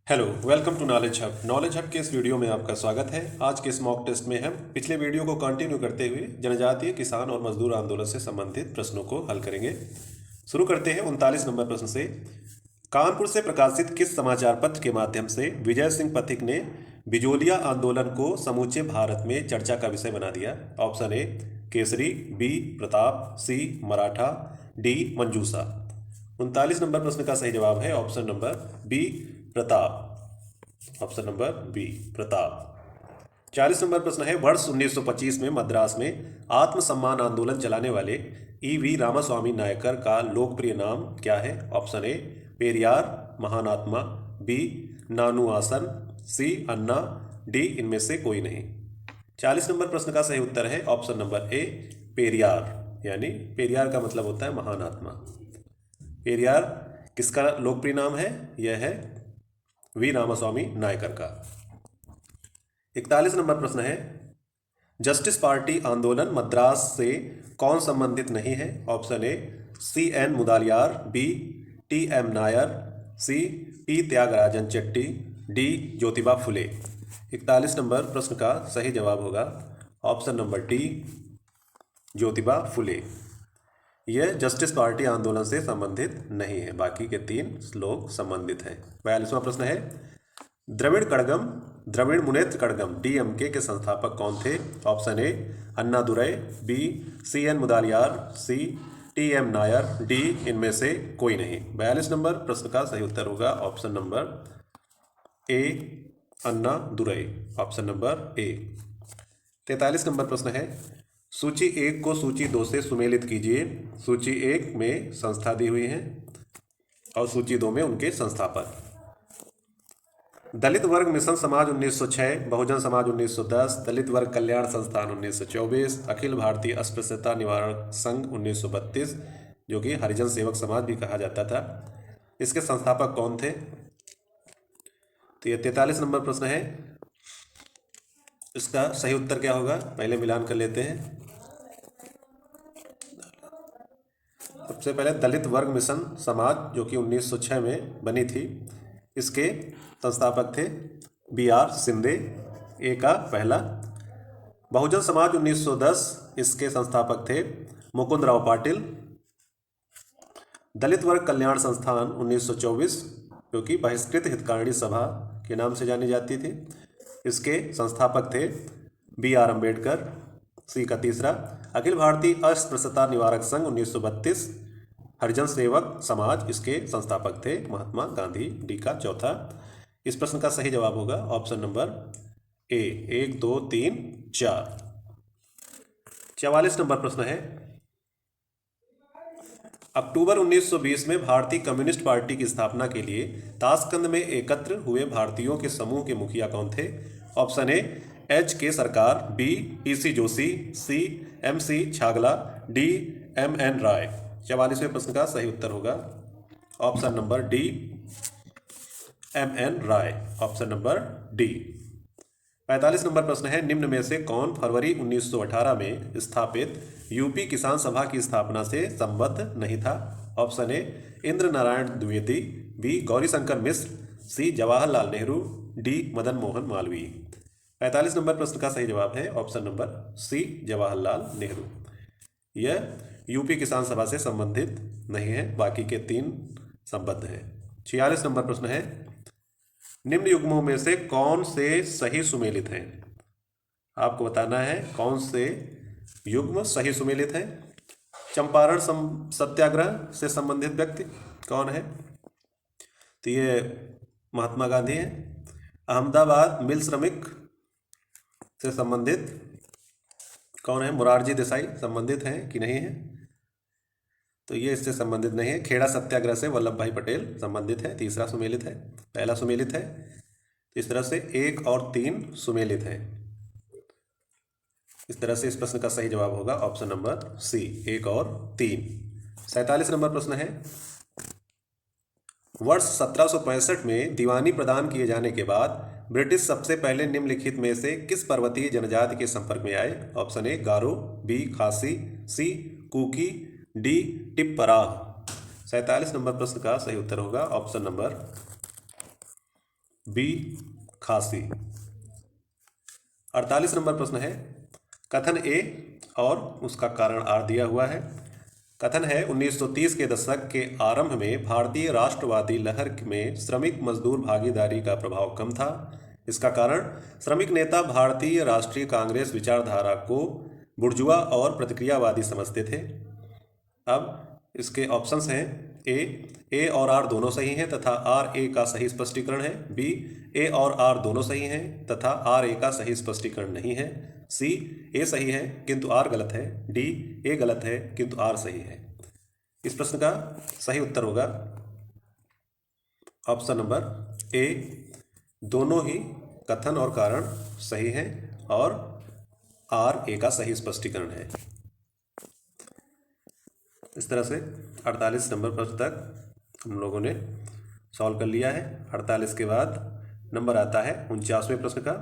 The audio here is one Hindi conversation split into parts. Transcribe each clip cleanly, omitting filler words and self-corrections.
Hello, welcome to knowledge hub. Knowledge hub के इस वीडियो में आपका स्वागत है। आज के इस मॉक टेस्ट में हम पिछले वीडियो को कंटिन्यू करते हुए जनजातीय किसान और मजदूर आंदोलन से संबंधित प्रश्नों को हल करेंगे। शुरू करते हैं 39 नंबर प्रश्न से। कानपुर से प्रकाशित किस समाचार पत्र के माध्यम से विजय सिंह पथिक ने बिजोलिया आंदोलन को समूचे भारत में चर्चा का विषय बना दिया? Option A Kesari, B Pratap, C Maratha, D Manjusha. 39 number प्रश्न का सही जवाब है option number B Pratap. Option number B Pratap. 40 number प्रश्न है, वर्ष 1925 में मद्रास में आत्मसम्मान आंदोलन चलाने वाले ईवी रामास्वामी नायकर का लोकप्रिय नाम क्या है? ऑप्शन ए पेरियार महानात्मा, बी नानू आसन, सी अन्ना, डी इनमें से कोई नहीं। 40 नंबर प्रश्न का सही उत्तर है ऑप्शन नंबर ए पेरियार, यानी पेरियार का मतलब होता है महान आत्मा। पेरियार किसका लोकप्रिय नाम है? यह है वी रामास्वामी नायकर का। 41 नंबर प्रश्न है, जस्टिस पार्टी आंदोलन मद्रास से कौन संबंधित नहीं है? Option A C N Mudaliar, B T M Nair, C P Thyagarajan Chetty, D Jyotiba Phule. 41 number प्रश्न का सही जवाब होगा option number D Jyotiba Phule. यह जस्टिस पार्टी आंदोलन से संबंधित नहीं है, बाकी के तीन लोग संबंधित हैं। 42वां प्रश्न है, द्रविड़ कड़गम द्रविड़ मुनेत्र कड़गम डीएमके के संस्थापक कौन थे? Option A Annadurai, B C N Mudaliar, C T M Nair, D इनमें से कोई नहीं। 42 नंबर प्रश्न का सही उत्तर होगा ऑप्शन नंबर ए अन्नादुरई, ऑप्शन नंबर ए। 43 नंबर प्रश्न है, सूची 1 को सूची 2 से सुमेलित कीजिए। सूची 1 में संस्था दी हुई है और सूची 2 में उनके संस्थापक। दलित वर्ग मिशन समाज 1906, बहुजन समाज 1910, दलित वर्ग कल्याण संस्थान 1924, अखिल भारतीय अस्पृश्यता निवारण संघ 1932, जो कि हरिजन सेवक समाज भी कहा जाता था। इसके संस्थापक कौन थे? तो ये 43 नंबर प्रश्न है। इसका सही उत्तर क्या होगा, पहले मिलान कर लेते हैं। सबसे पहले दलित वर्ग मिशन समाज, जो कि 1906 में बनी थी, इसके संस्थापक थे बी आर शिंदे, ए का पहला। बहुजन समाज 1910, इसके संस्थापक थे मुकुंद राव पाटिल। दलित वर्ग कल्याण संस्थान 1924, जो कि बहिष्कृत हितकारिणी सभा के नाम से जानी जाती थी, इसके संस्थापक थे बी आर अम्बेडकर, सी का तीसरा। अखिल भारतीय अस्पृश्यता निवारक संघ 1932, हरिजन सेवक समाज, इसके संस्थापक थे महात्मा गांधी, डी का चौथा। इस प्रश्न का सही जवाब होगा ऑप्शन नंबर ए 1 2 3 4। 44 नंबर प्रश्न है, अक्टूबर 1920 में भारतीय कम्युनिस्ट पार्टी की स्थापना के लिए ताशकंद में एकत्र हुए भारतीयों के समूह के मुखिया कौन थे? ऑप्शन ए H K Sarkar, B PC Joshi, C M C Chagla, D M N Roy. 44वें प्रश्न का सही उत्तर होगा option number D M N Roy, option number D. 45 number प्रश्न है, निम्न में से कौन फरवरी 1918 में स्थापित यूपी किसान सभा की स्थापना से संबद्ध नहीं था? Option A Indra Narayan Dwivedi, B Gaurishankar Mishra, C Jawaharlal Nehru, D Madan Mohan Malaviya. 45 number प्रश्न का सही जवाब है option number C Jawaharlal Nehru. यह यूपी किसान सभा से संबंधित नहीं है, बाकी के तीन संबद्ध हैं। 46 नंबर प्रश्न है, निम्न युग्मों में से कौन से सही सुमेलित हैं? आपको बताना है कौन से युग्म सही सुमेलित है। चंपारण सत्याग्रह से संबंधित व्यक्ति कौन है? तो ये महात्मा गांधी हैं। अहमदाबाद मिल श्रमिक से संबंधित कौन है? मोरारजी देसाई संबंधित हैं कि नहीं है? तो ये इससे संबंधित नहीं है। खेड़ा सत्याग्रह से वल्लभ भाई पटेल संबंधित है, तीसरा सुमेलित है, पहला सुमेलित है। इस तरह से 1 और 3 सुमेलित है। इस तरह से इस प्रश्न का सही जवाब होगा ऑप्शन नंबर सी 1 और 3। 47 नंबर प्रश्न है, वर्ष 1765 में दीवानी प्रदान किए जाने के बाद ब्रिटिश सबसे पहले निम्नलिखित में से किस पर्वतीय जनजाति के संपर्क में आए? ऑप्शन ए गारो, बी खासी, सी कुकी, डी टिप्पराह। 47 नंबर प्रश्न का सही उत्तर होगा ऑप्शन नंबर बी खांसी। 48 नंबर प्रश्न है, कथन ए और उसका कारण आर दिया हुआ है। कथन है 1930 के दशक के आरंभ में भारतीय राष्ट्रवादी लहर में श्रमिक मजदूर भागीदारी का प्रभाव कम था। इसका कारण श्रमिक नेता भारतीय राष्ट्रीय कांग्रेस विचारधारा को बुर्जुआ और प्रतिक्रियावादी समझते थे। अब इसके ऑप्शंस हैं, ए और आर दोनों सही हैं तथा आर ए का सही स्पष्टीकरण है। बी, ए और आर दोनों सही हैं तथा आर ए का सही स्पष्टीकरण नहीं है। सी, ए सही है किंतु आर गलत है। डी, ए गलत है किंतु आर सही है। इस प्रश्न का सही उत्तर होगा ऑप्शन नंबर ए, दोनों ही कथन और कारण सही हैं और आर ए का सही स्पष्टीकरण है। इस तरह से 48 नंबर प्रश्न तक हम लोगों ने सॉल्व कर लिया है। 48 के बाद नंबर आता है 49वें प्रश्न का।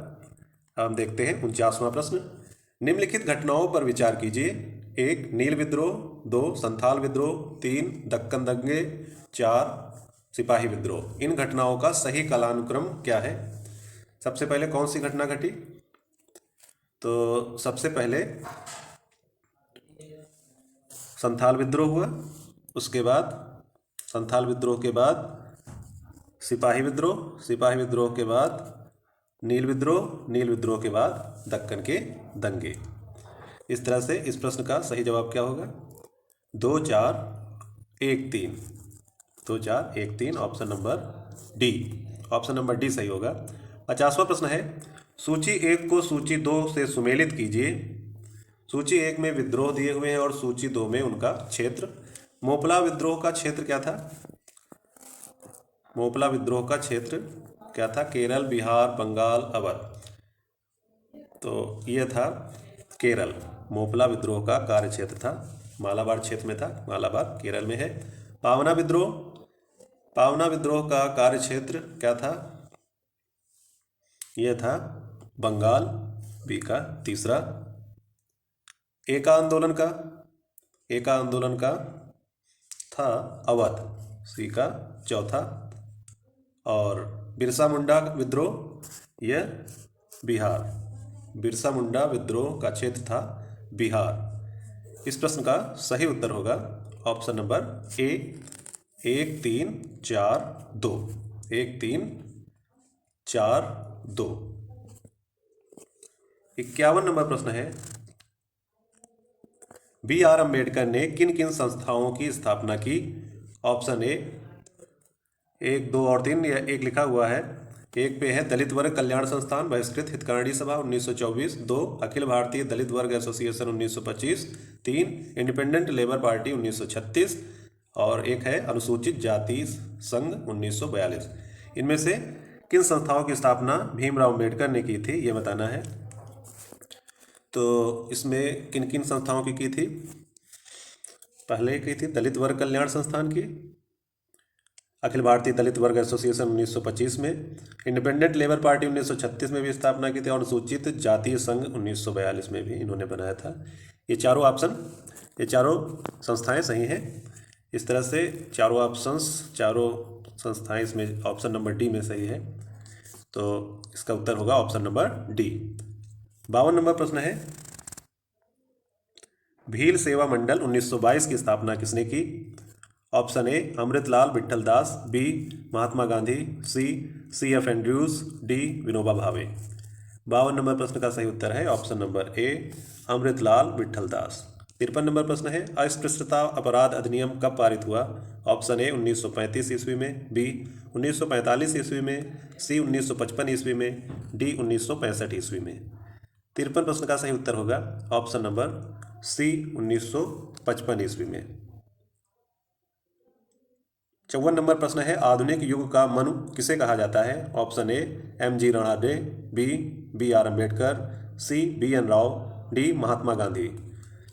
हम देखते हैं 49वां प्रश्न। निम्नलिखित घटनाओं पर विचार कीजिए। 1, नील विद्रोह। 2, संथाल विद्रोह। 3, दक्कन दंगे। 4, सिपाही विद्रोह। इन घटनाओं का सही कालानुक्रम क्या है? सबसे पहले कौन सी घटना घटी? तो सबसे पहले संथाल विद्रोह हुआ, उसके बाद संथाल विद्रोह के बाद सिपाही विद्रोह, सिपाही विद्रोह के बाद नील विद्रोह, नील विद्रोह के बाद दक्कन के दंगे। इस तरह से इस प्रश्न का सही जवाब क्या होगा? 2, 4, 1, 3। 2, 4, 1, 3 option number D. Option number D सही होगा। 50वां प्रश्न है, सूची 1 को सूची 2 से सुमेलित कीजिए। सूची 1 में विद्रोह दिए हुए हैं और सूची 2 में उनका क्षेत्र। मोपला विद्रोह का क्षेत्र क्या था? मोपला विद्रोह का क्षेत्र क्या था? केरल, बिहार, बंगाल, अवध। तो यह था केरल। मोपला विद्रोह का कार्य क्षेत्र था मालाबार क्षेत्र में था। मालाबार केरल में है। पावना विद्रोह, पावना विद्रोह का कार्य क्षेत्र क्या था? यह था बंगाल, बी का तीसरा। एका आंदोलन का, एका आंदोलन का था अवध, सी का चौथा। और बिरसा मुंडा विद्रोह, यह बिहार। बिरसा मुंडा विद्रोह का क्षेत्र था बिहार। इस प्रश्न का सही उत्तर होगा ऑप्शन नंबर ए, 1, 3, 4, 2। 1, 3, 4, 2। 51 नंबर प्रश्न है, बी आर अम्बेडकर ने किन किन संस्थाओं की स्थापना की? ऑप्शन ए 1, 2 और 3, या एक लिखा हुआ है। एक पे है दलित वर्ग कल्याण संस्थान बहिष्कृत हितकारिणी सभा 1924। 2, अखिल भारतीय दलित वर्ग एसोसिएशन 1925। 3, independent labour party 1936। और एक है अनुसूचित जाति संघ 1942। इनमें से किन संस्थाओं की स्थापना भीमराव अम्बेडकर ने की थी, ये बताना है। तो इसमें किन किन संस्थाओं की थी? पहले की थी दलित वर्ग कल्याण संस्थान की, अखिल भारतीय दलित वर्ग एसोसिएशन 1925 में, इंडिपेंडेंट लेबर पार्टी 1936 में भी स्थापना की थी और अनुसूचित जातीय संघ 1942 में भी इन्होंने बनाया था। ये चारों ऑप्शन, ये चारों संस्थाएं सही हैं। इस तरह से चारों ऑप्शंस, चारों संस्थाएं इसमें ऑप्शन नंबर डी में सही है। तो इसका उत्तर होगा ऑप्शन नंबर डी। 52 नंबर प्रश्न है, भील सेवा मंडल 1922 की स्थापना किसने की? Option A Amritlal Vitthal Das. B Mahatma Gandhi. C F Andrews. D Vinoba Bhave. 52 number प्रश्न का सही उत्तर है option number A Amritlal Vitthal Das. 53 number प्रश्न है, अस्पृश्यता अपराध अधिनियम कब पारित हुआ? ऑप्शन ए 1935 ईस्वी में। बी 1945 ईस्वी में। सी 1955 ईस्वी में। डी 1965 ईस्वी में। 53 प्रश्न का सही उत्तर होगा ऑप्शन नंबर सी 1955 ईस्वी में। 54 नंबर प्रश्न है, आधुनिक युग का मनु किसे कहा जाता है? Option A M G. Ranade. B R Ambedkar. C B N Rao. D Mahatma Gandhi.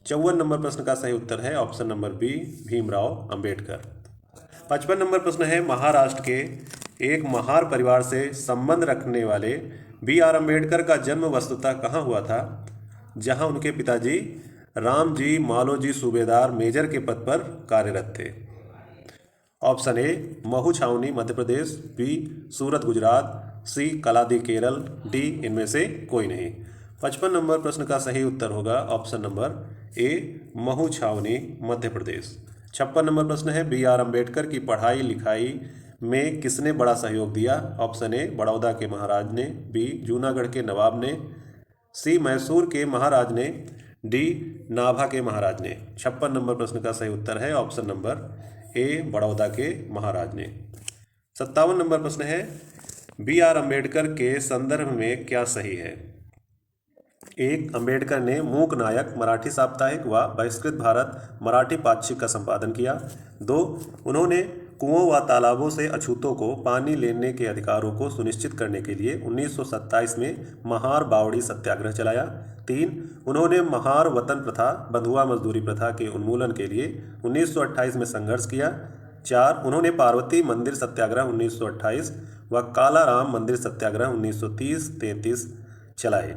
54 नंबर प्रश्न का सही उत्तर है option number B Bhimrao Ambedkar. 55 नंबर प्रश्न है, महाराष्ट्र के एक महार परिवार से संबंध रखने वाले बी आर अम्बेडकर का जन्म वस्तुतः कहाँ हुआ था, जहां उनके पिताजी रामजी मालोजी सूबेदार मेजर के पद पर कार्यरत थे? ऑप्शन ए महू छावनी मध्य प्रदेश। बी सूरत गुजरात। सी कलादी केरल, डी इनमें से कोई नहीं। 55 नंबर प्रश्न का सही उत्तर होगा ऑप्शन नंबर ए महू छावनी मध्य प्रदेश। 56 नंबर प्रश्न है बी आर अम्बेडकर की पढ़ाई लिखाई में किसने बड़ा सहयोग दिया? ऑप्शन ए बड़ौदा के महाराज ने, बी जूनागढ़ के नवाब ने, सी मैसूर के महाराज ने, डी नाभा के महाराज ने। 56 नंबर प्रश्न का सही उत्तर है ऑप्शन नंबर ए बड़ौदा के महाराज ने। 57 नंबर प्रश्न है बी आर अम्बेडकर के संदर्भ में क्या सही है? एक, अम्बेडकर ने मूक नायक मराठी साप्ताहिक व बहिष्कृत भारत मराठी पाक्षिक का संपादन किया। 2, उन्होंने कुओं व तालाबों से अछूतों को पानी लेने के अधिकारों को सुनिश्चित करने के लिए 1927 में महार बावड़ी सत्याग्रह चलाया। 3, उन्होंने महार वतन प्रथा बंधुआ मजदूरी प्रथा के उन्मूलन के लिए 1928 में संघर्ष किया। 4, उन्होंने पार्वती मंदिर सत्याग्रह 1928 व कालाराम मंदिर सत्याग्रह 1930-33 चलाए।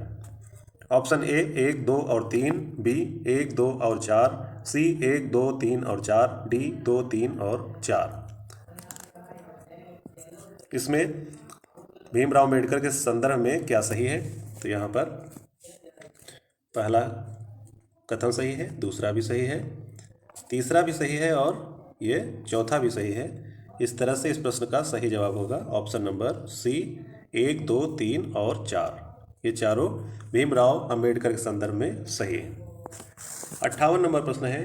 ऑप्शन ए 1, 2 और 3, बी 1, 2 और 4, सी 1, 2, 3 और 4, डी 2, 3 और 4। इसमें भीमराव अम्बेडकर के संदर्भ में क्या सही है? तो यहाँ पर पहला कथन सही है, दूसरा भी सही है, तीसरा भी सही है और ये चौथा भी सही है। इस तरह से इस प्रश्न का सही जवाब होगा ऑप्शन नंबर सी 1, 2, 3 और 4। ये चारों भीमराव अम्बेडकर के संदर्भ में सही है। 58 नंबर प्रश्न है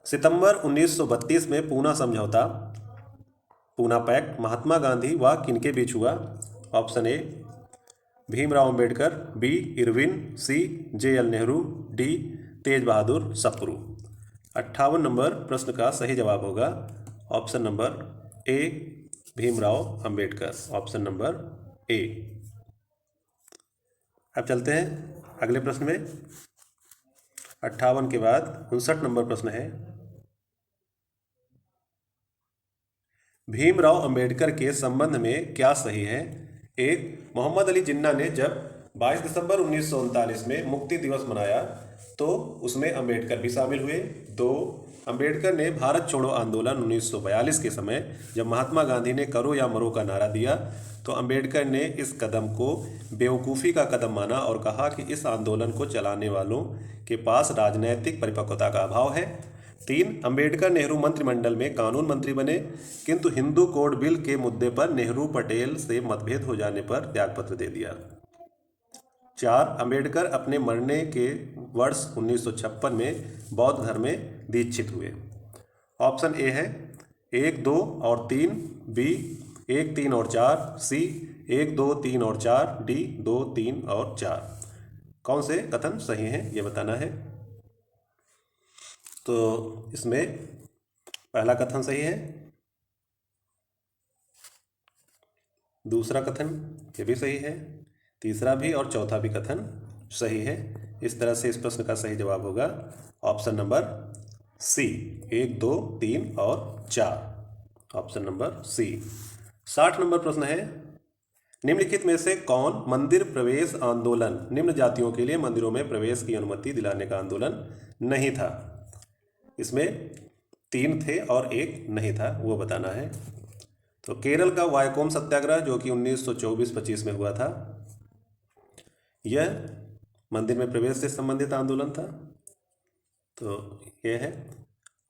सितंबर 1932 में पूना समझौता पूना पैक्ट महात्मा गांधी व किनके बीच हुआ? Option A Bhimrao Ambedkar, B Irwin, C JL Nehru, D Tej Bahadur Sapru. 58 number प्रश्न का सही जवाब होगा option number A Bhimrao Ambedkar, option number A. अब चलते हैं अगले प्रश्न में। 58 के बाद 59 नंबर प्रश्न है भीमराव अम्बेडकर के संबंध में क्या सही है? 1, मोहम्मद अली जिन्ना ने जब 22 दिसंबर 1939 में मुक्ति दिवस मनाया तो उसमें अम्बेडकर भी शामिल हुए। 2, अम्बेडकर ने भारत छोड़ो आंदोलन 1942 के समय जब महात्मा गांधी ने करो या मरो का नारा दिया तो अम्बेडकर ने इस कदम को बेवकूफ़ी का कदम माना और कहा कि इस आंदोलन को चलाने वालों के पास राजनैतिक परिपक्वता का अभाव है। 3, अम्बेडकर नेहरू मंत्रिमंडल में कानून मंत्री बने किंतु हिंदू कोड बिल के मुद्दे पर नेहरू पटेल से मतभेद हो जाने पर त्यागपत्र दे दिया। 4, अम्बेडकर अपने मरने के वर्ष 1956 में बौद्ध धर्म में दीक्षित हुए। ऑप्शन ए है 1, 2 और 3, बी 1, 3 और 4, सी 1, 2, 3 और 4, डी 2, 3 और 4। कौन से कथन सही हैं ये बताना है। तो इसमें पहला कथन सही है, दूसरा कथन ये भी सही है, तीसरा भी और चौथा भी कथन सही है। इस तरह से इस प्रश्न का सही जवाब होगा ऑप्शन नंबर सी 1, 2, 3 और 4, ऑप्शन नंबर सी। 60 नंबर प्रश्न है निम्नलिखित में से कौन मंदिर प्रवेश आंदोलन निम्न जातियों के लिए मंदिरों में प्रवेश की अनुमति दिलाने का आंदोलन नहीं था? इसमें 3 थे और 1 नहीं था, वो बताना है। तो केरल का वायकोम सत्याग्रह जो कि 1924-25 में हुआ था, यह मंदिर में प्रवेश से संबंधित आंदोलन था, तो यह है।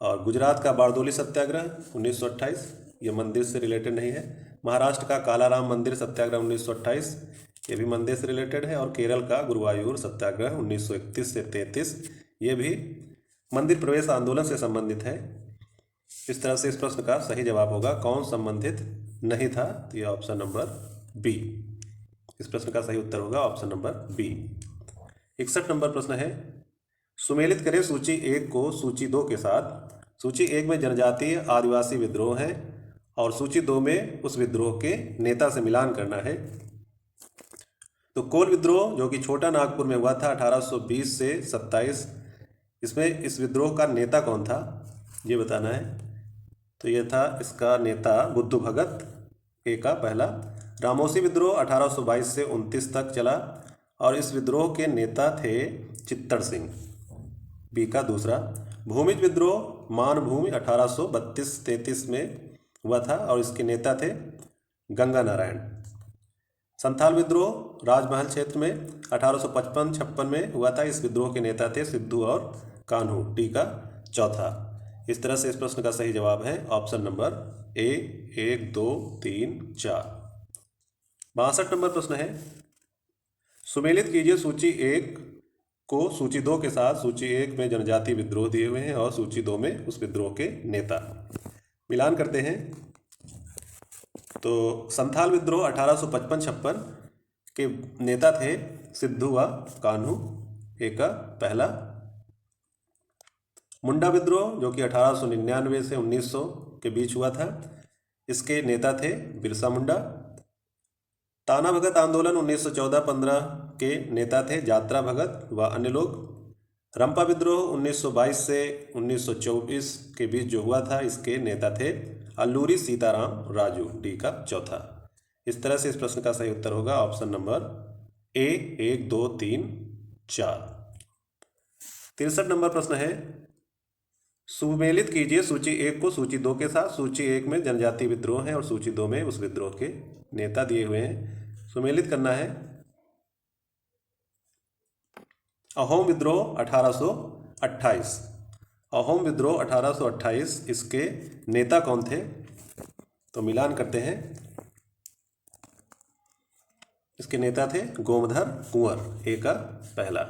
और गुजरात का बारडोली सत्याग्रह 1928, यह मंदिर से रिलेटेड नहीं है। महाराष्ट्र का कालाराम मंदिर सत्याग्रह 1928, ये भी मंदिर से रिलेटेड है। और केरल का गुरुवायूर सत्याग्रह 1931 से 33, ये भी मंदिर प्रवेश आंदोलन से संबंधित है। इस तरह से इस प्रश्न का सही जवाब होगा कौन संबंधित नहीं था? तो यह ऑप्शन नंबर बी। इस प्रश्न का सही उत्तर होगा ऑप्शन नंबर बी। 61 नंबर प्रश्न है सुमेलित करें सूची 1 को सूची 2 के साथ। सूची 1 में जनजातीय आदिवासी विद्रोह है और सूची 2 में उस विद्रोह के नेता से मिलान करना है। तो कोल विद्रोह जो कि छोटा नागपुर में हुआ था 1820 से 27, इसमें इस विद्रोह का नेता कौन था ये बताना है। तो ये था इसका नेता बुद्धू भगत, ए का पहला। रामोसी विद्रोह 1822 से 29 तक चला और इस विद्रोह के नेता थे चित्तड़ सिंह, बी का दूसरा। भूमिज विद्रोह मानभूमि 1832-33 में हुआ था और इसके नेता थे गंगा नारायण, संथाल विद्रोह राजमहल क्षेत्र में 1855-56 में हुआ था। इस विद्रोह के नेता थे सिद्धू और कान्हू। डी का चौथा। इस तरह से इस प्रश्न का सही जवाब है ऑप्शन नंबर ए। 1 2 3 4। 62 नंबर प्रश्न है, सुमेलित कीजिए सूची 1 को सूची 2 के साथ। सूची 1 में जनजातीय विद्रोह दिए हुए हैं और सूची 2 में उस विद्रोह के नेता। मिलान करते हैं तो संथाल विद्रोह 1855-56 के नेता थे सिद्धू व कान्हू। ए का पहला। मुंडा विद्रोह जो कि 1899 से 1900 के बीच हुआ था, इसके नेता थे बिरसा मुंडा। ताना भगत आंदोलन 1914-15 के नेता थे यात्रा भगत व अन्य लोग। रंपा विद्रोह 1922 से 1924 के बीच जो हुआ था, इसके नेता थे अल्लूरी सीताराम राजू। डी का चौथा। इस तरह से इस प्रश्न का सही उत्तर होगा ऑप्शन नंबर ए। 1 2 3 4। 63 नंबर प्रश्न है, सुमेलित कीजिए सूची 1 को सूची 2 के साथ। सूची 1 में जनजातीय विद्रोह है और सूची 2 में उस विद्रोह के नेता दिए हुए हैं। सुमेलित करना है। अहोम विद्रोह 1828। अहोम विद्रोह 1828, इसके नेता कौन थे? तो मिलान करते हैं। इसके नेता थे गोमधर कुंवर। ए का पहला।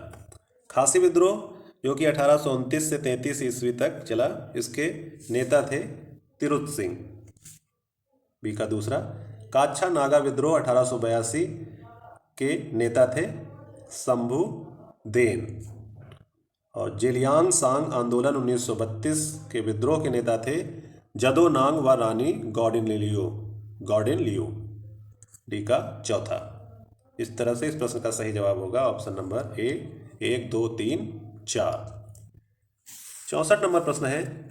खासी विद्रोह जो कि 1829 से 33 ईस्वी तक चला, इसके नेता थे तिरुत सिंह। बी का दूसरा। काच्छा नागा विद्रोह 1882 के नेता थे शंभू देन। और जेलियांग सांग आंदोलन 1932 के विद्रोह के नेता थे जदो नांग व रानी गॉर्डिन लियो। डी का चौथा। इस तरह से इस प्रश्न का सही जवाब होगा ऑप्शन नंबर ए। 1 2 3 4। 64 नंबर प्रश्न है,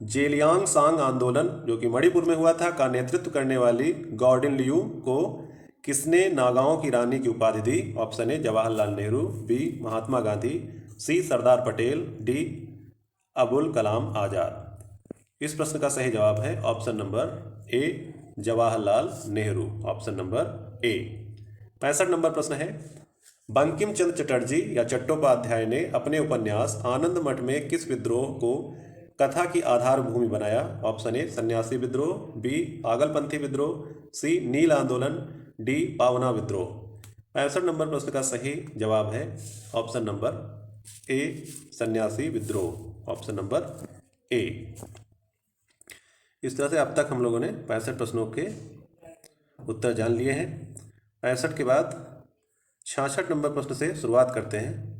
जेलियांग सांग आंदोलन जो कि मणिपुर में हुआ था का नेतृत्व करने वाली गॉर्डिन लियू को किसने नागाओं की रानी की उपाधि दी? Option A Jawaharlal Nehru, B Mahatma Gandhi, C Sardar Patel, D Abul Kalam Azad. इस प्रश्न का सही जवाब है option number A Jawaharlal Nehru. Option number A. 65 नंबर प्रश्न है, बंकिम चंद्र चटर्जी या चट्टोपाध्याय ने अपने उपन्यास आनंद मठ में किस विद्रोह को कथा की आधार भूमि बनाया? ऑप्शन ए सन्यासी विद्रोह, बी पागलपंथी विद्रोह, सी नील आंदोलन, डी पावना विद्रोह। 65 नंबर प्रश्न का सही जवाब है ऑप्शन नंबर ए सन्यासी विद्रोह। ऑप्शन नंबर ए। इस तरह से अब तक हम लोगों ने 65 प्रश्नों के उत्तर जान लिए हैं। 65 के बाद 66 नंबर प्रश्न से शुरुआत करते हैं।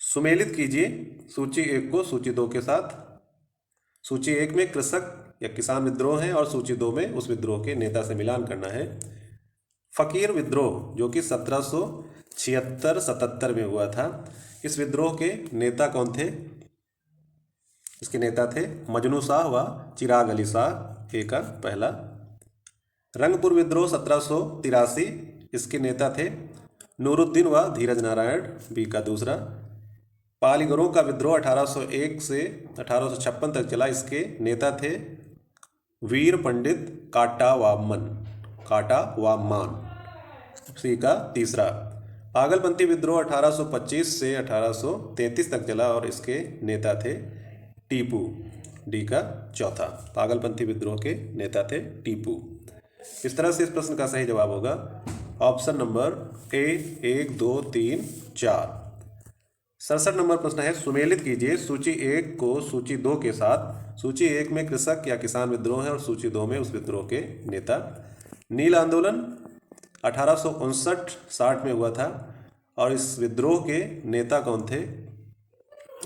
सुमेलित कीजिए सूची 1 को सूची 2 के साथ। सूची 1 में कृषक या किसान विद्रोह है और सूची 2 में उस विद्रोह के नेता से मिलान करना है। फकीर विद्रोह जो कि 1776-77 में हुआ था, इस विद्रोह के नेता कौन थे? इसके नेता थे मजनू शाह व चिराग अली शाह। ए का पहला। रंगपुर विद्रोह 1783, इसके नेता थे नूरुद्दीन व धीरज नारायण। बी का दूसरा। पालीगरों का विद्रोह 1801 से 1856 तक चला, इसके नेता थे वीर पंडित काटावामान। सी का तीसरा। पागलपंथी विद्रोह 1825 से 1833 तक चला और इसके नेता थे टीपू। डी का चौथा। पागलपंथी विद्रोह के नेता थे टीपू। इस तरह से इस प्रश्न का सही जवाब होगा ऑप्शन नंबर ए। 1 2 3 4। 67 नंबर प्रश्न है, सुमेलित कीजिए सूची 1 को सूची 2 के साथ। सूची 1 में कृषक या किसान विद्रोह है और सूची 2 में उस विद्रोह के नेता। नील आंदोलन 1859-60 में हुआ था और इस विद्रोह के नेता कौन थे?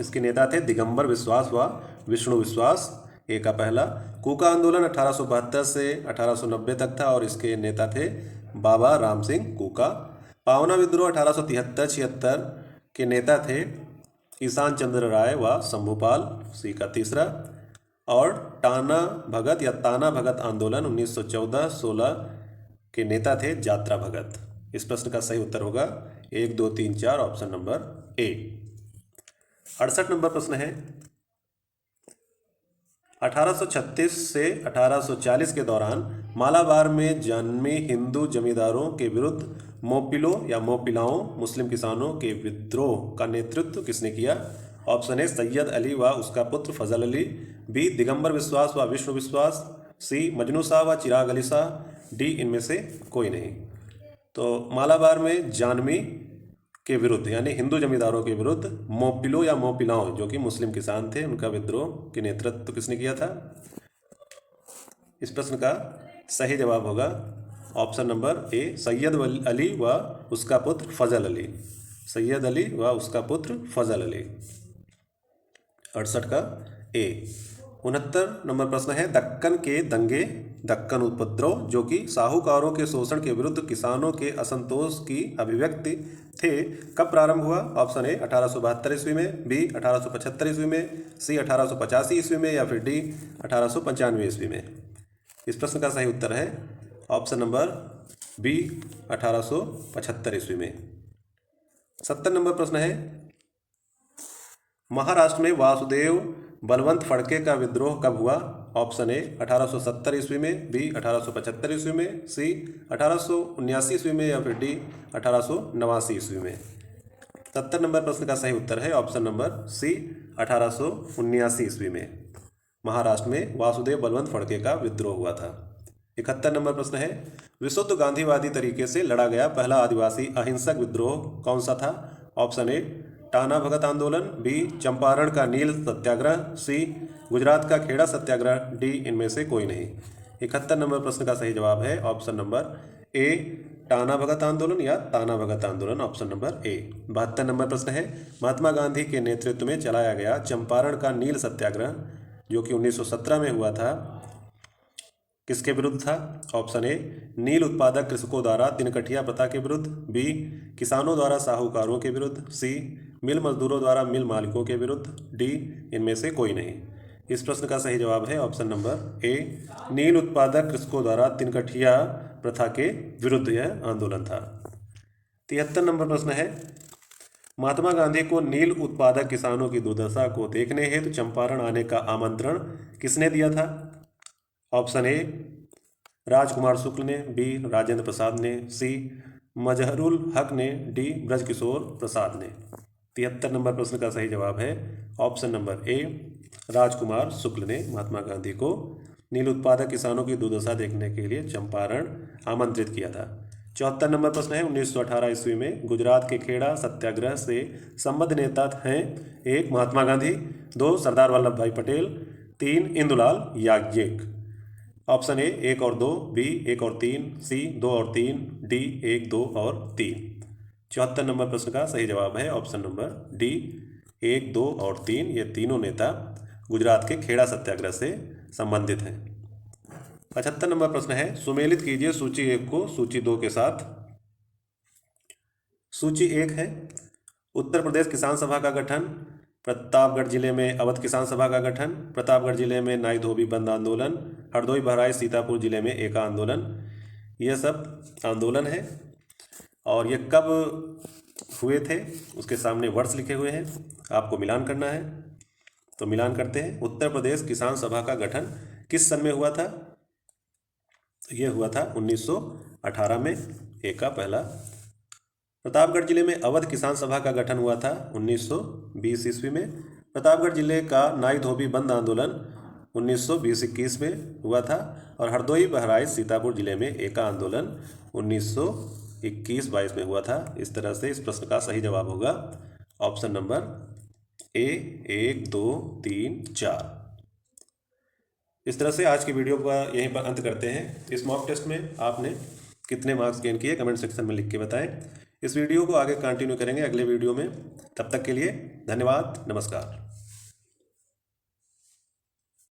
इसके नेता थे दिगंबर विश्वास व विष्णु विश्वास। ए का पहला। कूका आंदोलन 1872 से 1890 तक था और इसके नेता थे बाबा राम सिंह कूका। पावना विद्रोह 1873-76 के नेता थे ईशान चंद्र राय व शंभुपाल। सी का तीसरा। और ताना भगत आंदोलन 1914-16 के नेता थे यात्रा भगत। इस प्रश्न का सही उत्तर होगा 1 2 3 4 ऑप्शन नंबर ए। 68 नंबर प्रश्न है, 1836 से 1840 के दौरान मालाबार में जन्मे हिंदू जमींदारों के विरुद्ध मोपिलों या मोपिलाओं मुस्लिम किसानों के विद्रोह का नेतृत्व किसने किया? ऑप्शन ए सैयद अली व उसका पुत्र फजल अली, बी दिगंबर विश्वास व विष्णु विश्वास, सी मजनू शाह व चिराग अली शाह, डी इनमें से कोई नहीं। तो मालाबार में जानवी के विरुद्ध यानी हिंदू जमींदारों के विरुद्ध मोपिलो या मोपिलाओं जो कि मुस्लिम किसान थे उनका विद्रोह के नेतृत्व किसने किया था? इस प्रश्न का सही जवाब होगा ऑप्शन नंबर ए सैयद अली व उसका पुत्र फजल अली। सैयद अली व उसका पुत्र फजल अली। 68 का ए। 69 नंबर प्रश्न है दक्कन के दंगे, दक्कन उपद्रव जो कि साहूकारों के शोषण के विरुद्ध किसानों के असंतोष की अभिव्यक्ति थे, कब प्रारंभ हुआ? ऑप्शन ए 1872 ईस्वी में, बी 1875 ईस्वी में, सी 1885 ईस्वी में या फिर डी 1895 ईस्वी में। इस प्रश्न का सही उत्तर है ऑप्शन नंबर बी 1875 ईस्वी में। 70 नंबर प्रश्न है महाराष्ट्र में वासुदेव बलवंत फड़के का विद्रोह कब हुआ? ऑप्शन ए 1870 ईस्वी में, बी 1875 ईस्वी में, सी 1879 ईस्वी में या फिर डी 1889 ईस्वी में। 70 नंबर प्रश्न का सही उत्तर है ऑप्शन नंबर सी 1879 ईस्वी में महाराष्ट्र में वासुदेव बलवंत फड़के का विद्रोह हुआ था। 71 नंबर प्रश्न है विशुद्ध गांधीवादी तरीके से लड़ा गया पहला आदिवासी अहिंसक विद्रोह कौन सा था? ऑप्शन ए टाना भगत आंदोलन, बी चंपारण का नील सत्याग्रह, सी गुजरात का खेड़ा सत्याग्रह, डी इनमें से कोई नहीं। 71 नंबर प्रश्न का सही जवाब है ऑप्शन नंबर ए टाना भगत आंदोलन या ताना भगत आंदोलन, ऑप्शन नंबर ए। 72 नंबर प्रश्न है महात्मा गांधी के नेतृत्व में चलाया गया चंपारण का नील सत्याग्रह जो कि 1917 में हुआ था किसके विरुद्ध था? ऑप्शन ए नील उत्पादक कृषकों द्वारा तिनकठिया प्रथा के विरुद्ध, बी किसानों द्वारा साहूकारों के विरुद्ध, सी मिल मजदूरों द्वारा मिल मालिकों के विरुद्ध, डी इनमें से कोई नहीं। इस प्रश्न का सही जवाब है ऑप्शन नंबर ए नील उत्पादक कृषकों द्वारा तिनकठिया प्रथा के विरुद्ध यह आंदोलन था। 73 नंबर प्रश्न है महात्मा गांधी को नील उत्पादक किसानों की दुर्दशा को देखने हेतु चंपारण आने का आमंत्रण किसने दिया था? ऑप्शन ए राजकुमार शुक्ल ने, बी राजेंद्र प्रसाद ने, सी मजहरुल हक ने, डी ब्रजकिशोर प्रसाद ने। 73 नंबर प्रश्न का सही जवाब है ऑप्शन नंबर ए राजकुमार शुक्ल ने महात्मा गांधी को नील उत्पादक किसानों की दुर्दशा देखने के लिए चंपारण आमंत्रित किया था। 74 नंबर प्रश्न है 1918 ईस्वी में गुजरात के खेड़ा सत्याग्रह से संबद्ध नेता हैं? 1 महात्मा गांधी, 2 सरदार वल्लभ भाई पटेल, 3 इंदुलाल याज्ञिक। ऑप्शन ए 1 और 2, बी 1 और 3, सी 2 और 3, डी 1, 2 और 3। 74 नंबर प्रश्न का सही जवाब है ऑप्शन नंबर डी 1, 2 और 3। ये तीनों नेता गुजरात के खेड़ा सत्याग्रह से संबंधित हैं। 75 नंबर प्रश्न है सुमेलित कीजिए सूची 1 को सूची 2 के साथ। सूची 1 है उत्तर प्रदेश किसान सभा का गठन, प्रतापगढ़ जिले में अवध किसान सभा का गठन, प्रतापगढ़ जिले में नाई धोबी बंद आंदोलन, हरदोई बहराइच सीतापुर जिले में एका आंदोलन। ये सब आंदोलन है और ये कब हुए थे उसके सामने वर्ष लिखे हुए हैं, आपको मिलान करना है। तो मिलान करते हैं। उत्तर प्रदेश किसान सभा का गठन किस सन में हुआ था? ये हुआ था 1918 में, एका पहला। प्रतापगढ़ जिले में अवध किसान सभा का गठन हुआ था 1920 ईस्वी में। प्रतापगढ़ जिले का नाई धोबी बंद आंदोलन 1920-21 में हुआ था और हरदोई बहराइच सीतापुर जिले में एका आंदोलन 1921-22 में हुआ था। इस तरह से इस प्रश्न का सही जवाब होगा ऑप्शन नंबर ए 1, 2, 3, 4। इस तरह से आज की वीडियो का यहीं पर अंत करते हैं। इस मॉक टेस्ट में आपने कितने मार्क्स गेन किए कमेंट सेक्शन में लिख के बताएं। इस वीडियो को आगे कंटिन्यू करेंगे अगले वीडियो में। तब तक के लिए धन्यवाद, नमस्कार।